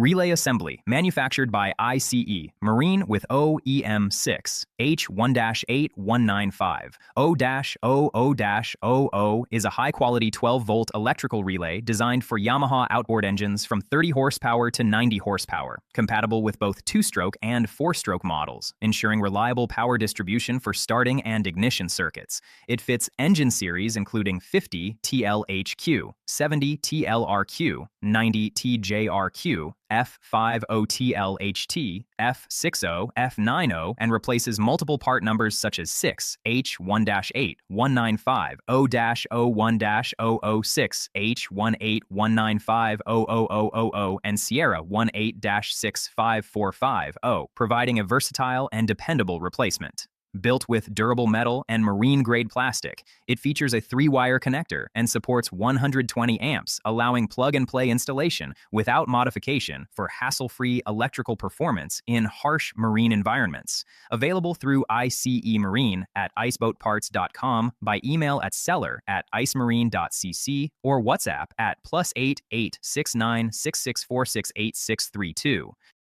Relay assembly, manufactured by ICE, Marine with OEM 6H1-81950-00-00 is a high-quality 12-volt electrical relay designed for Yamaha outboard engines from 30 horsepower to 90 horsepower, compatible with both two-stroke and four-stroke models, ensuring reliable power distribution for starting and ignition circuits. It fits engine series including 50 TLHQ, 70 TLRQ, 90 TJRQ, F50TLHT, F60, F90, and replaces multiple part numbers such as 6H1-81950-01-00, 6H1-81950-0000, and Sierra 18-65450, providing a versatile and dependable replacement. Built with durable metal and marine-grade plastic, it features a 3-wire connector and supports 120 amps, allowing plug-and-play installation without modification for hassle-free electrical performance in harsh marine environments. Available through ICE Marine at iceboatparts.com, by email at seller@icemarine.cc, or WhatsApp at +88 869 6646 8632.